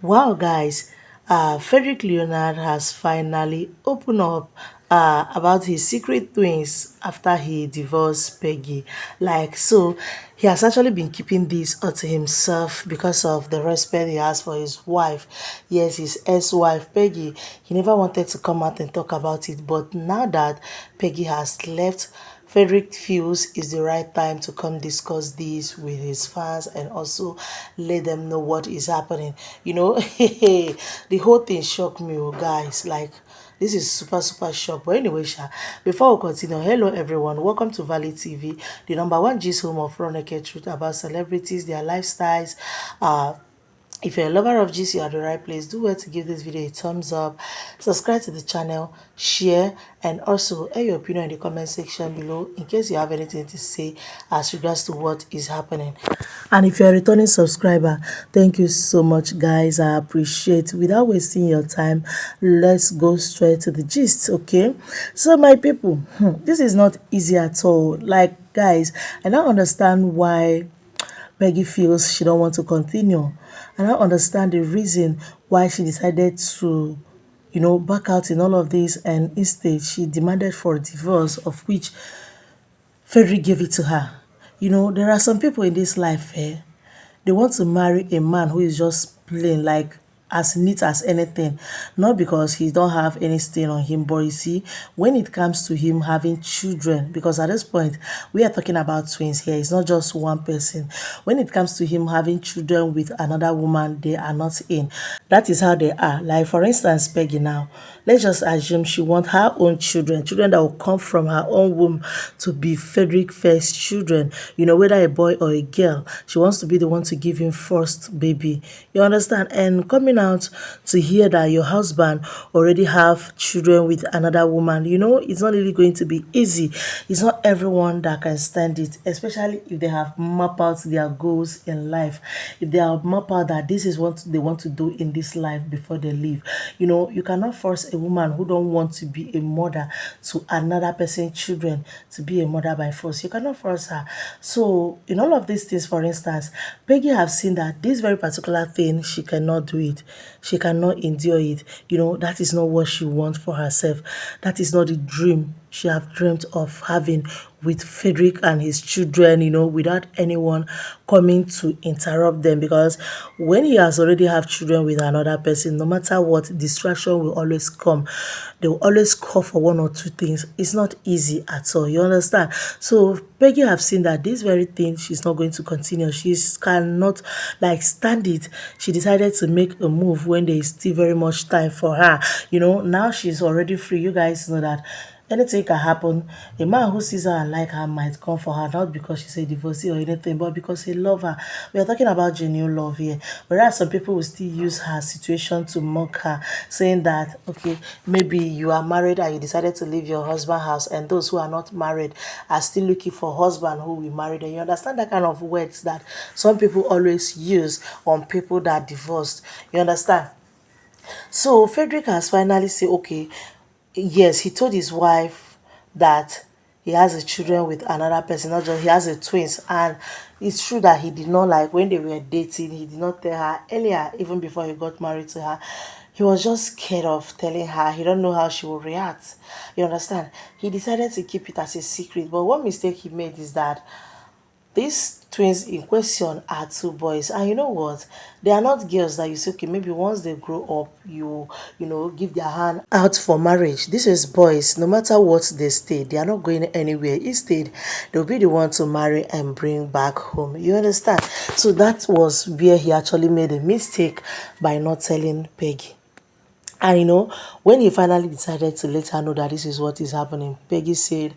Wow, guys, Frederick Leonard has finally opened up about his secret twins after he divorced Peggy. So he has actually been keeping this all to himself because of the respect he has for his wife. Yes, his ex-wife, Peggy. He never wanted to come out and talk about it, but now that Peggy has left, Frederick feels it's the right time to come discuss this with his fans and also let them know what is happening. The whole thing shocked me, oh, guys. Like, this is super, super shock. But anyway, before we continue, hello everyone. Welcome to Valley TV, the number one gist home of raw naked truth about celebrities, their lifestyles, if you're a lover of GC, you're at the right place. Do well to give this video a thumbs up, subscribe to the channel, share, and also add your opinion in the comment section below in case you have anything to say as regards to what is happening. And if you're a returning subscriber, thank you so much, guys. I appreciate. Without wasting your time, let's go straight to the gist, okay? So, my people, this is not easy at all. Like, guys, I don't understand why Peggy feels she don't want to continue. I don't understand the reason why she decided to, back out in all of this, and instead she demanded for a divorce, of which Frederick gave it to her. There are some people in this life, they want to marry a man who is just plain, like as neat as anything, not because he don't have any stain on him, but you see, when it comes to him having children, because at this point we are talking about twins here, it's not just one person. When it comes to him having children with another woman, they are not in. That is how they are. Like, for instance, Peggy now, let's just assume she wants her own children that will come from her own womb, to be Frederick first children, whether a boy or a girl. She wants to be the one to give him first baby. You understand? And coming out to hear that your husband already have children with another woman, it's not really going to be easy. It's not everyone that can stand it, especially if they have mapped out their goals in life. If they have mapped out that this is what they want to do in this life before they leave. You cannot force a woman who don't want to be a mother to another person's children to be a mother by force. You cannot force her. So in all of these things, for instance, Peggy have seen that this very particular thing, she cannot do it. She cannot endure it. That is not what she wants for herself. That is not the dream she have dreamt of having with Frederick and his children, without anyone coming to interrupt them. Because when he has already have children with another person, no matter what, distraction will always come. They will always call for one or two things. It's not easy at all. You understand? So Peggy have seen that this very thing, she's not going to continue. She cannot like stand it. She decided to make a move when there is still very much time for her. Now she's already free. You guys know that anything can happen. A man who sees her and like her might come for her, not because she's a divorcee or anything, but because he loves her. We are talking about genuine love here. Whereas some people will still use her situation to mock her, saying that, okay, maybe you are married and you decided to leave your husband's house, and those who are not married are still looking for husband who will marry them. You understand that kind of words that some people always use on people that are divorced. You understand? So Frederick has finally said, okay, yes, he told his wife that he has a children with another person, not just he has a twins. And it's true that he did not, like, when they were dating, he did not tell her earlier, even before he got married to her. He was just scared of telling her. He don't know how she will react. You understand? He decided to keep it as a secret. But one mistake he made is that these twins in question are two boys, and you know what? They are not girls that you say, okay, maybe once they grow up, give their hand out for marriage. This is boys. No matter what they stay, they are not going anywhere. Instead, they'll be the one to marry and bring back home. You understand? So that was where he actually made a mistake by not telling Peggy. And when he finally decided to let her know that this is what is happening, Peggy said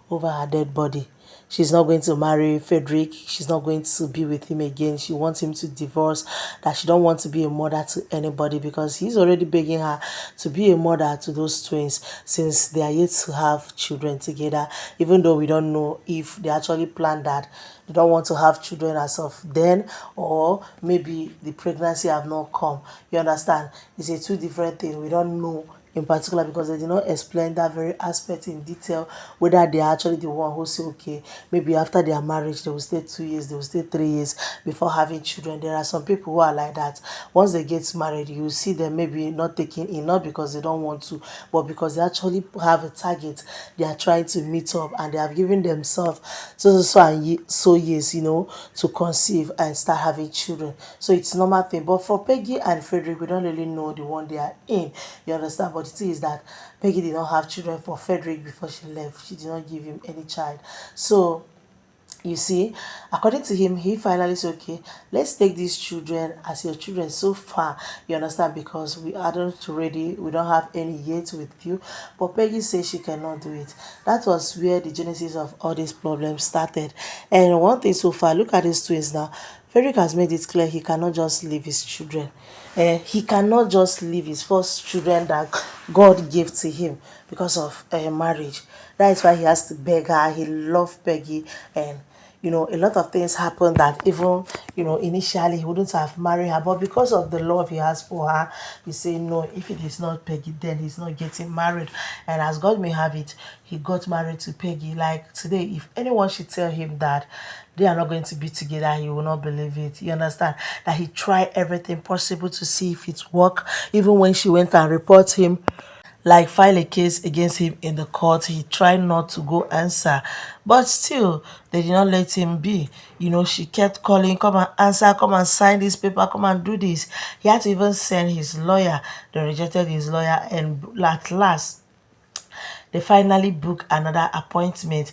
over her dead body, she's not going to marry Frederick. She's not going to be with him again. She wants him to divorce, that she don't want to be a mother to anybody because he's already begging her to be a mother to those twins since they are yet to have children together, even though we don't know if they actually planned that. They don't want to have children as of then, or maybe the pregnancy have not come. You understand? It's a two different thing. We don't know in particular, because they did not explain that very aspect in detail, whether they are actually the one who say, okay, maybe after their marriage they will stay 2 years, they will stay 3 years before having children. There are some people who are like that. Once they get married, you see them maybe not taking in, not because they don't want to, but because they actually have a target they are trying to meet up, and they have given themselves so years, to conceive and start having children. So it's normal thing. But for Peggy and Frederick, we don't really know the one they are in. You understand? But the thing is that Peggy did not have children for Frederick before she left. She did not give him any child. So you see, according to him, he finally said, okay, let's take these children as your children so far. You understand? Because we aren't ready, we don't have any yet with you. But Peggy says she cannot do it. That was where the genesis of all these problems started. And one thing so far, look at these twins now. Frederick has made it clear he cannot just leave his children. He cannot just leave his first children that God gave to him because of marriage. That is why he has to beg her. He loved Peggy, and a lot of things happened that even, initially he wouldn't have married her. But because of the love he has for her, he said, no, if it is not Peggy, then he's not getting married. And as God may have it, he got married to Peggy. Like today, if anyone should tell him that they are not going to be together, he will not believe it. You understand? That he tried everything possible to see if it worked. Even when she went and reported him, like file a case against him in the court, he tried not to go answer, but still they did not let him be. She kept calling, come and answer, come and sign this paper, come and do this. He had to even send his lawyer. They rejected his lawyer, and at last they finally booked another appointment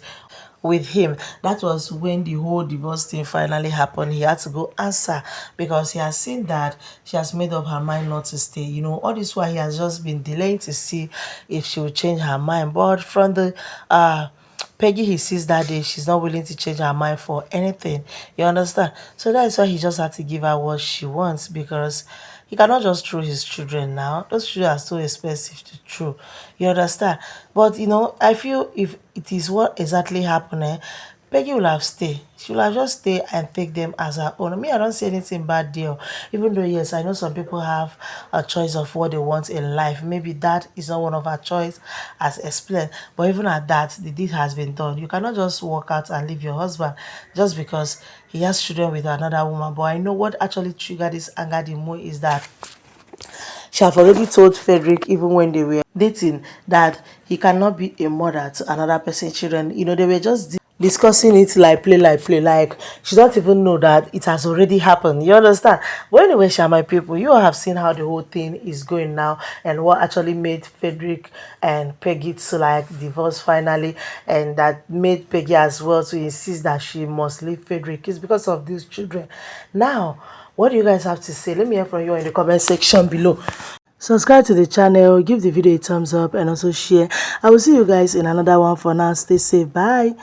with him. That was when the whole divorce thing finally happened. He had to go answer because he has seen that she has made up her mind not to stay. All this while he has just been delaying to see if she will change her mind. But from the Peggy he sees that day, she's not willing to change her mind for anything. You understand? So that is why he just had to give her what she wants, because he cannot just throw his children now. Those children are so expensive to throw. You understand? But I feel if it is what exactly happened, Peggy will have stayed. She will have just stay and take them as her own. Me, I don't see anything bad there. Even though, yes, I know some people have a choice of what they want in life. Maybe that is not one of our choice as explained. But even at that, the deed has been done. You cannot just walk out and leave your husband just because he has children with another woman. But I know what actually triggered this anger the most is that she have already told Frederick, even when they were dating, that he cannot be a mother to another person's children. They were just discussing it like play, like play. Like she don't even know that it has already happened. You understand? But anyway, my people, you all have seen how the whole thing is going now, and what actually made Frederick and Peggy to like divorce finally, and that made Peggy as well to insist that she must leave Frederick is because of these children. Now, what do you guys have to say? Let me hear from you in the comment section below. Subscribe to the channel, give the video a thumbs up, and also share. I will see you guys in another one. For now, stay safe. Bye.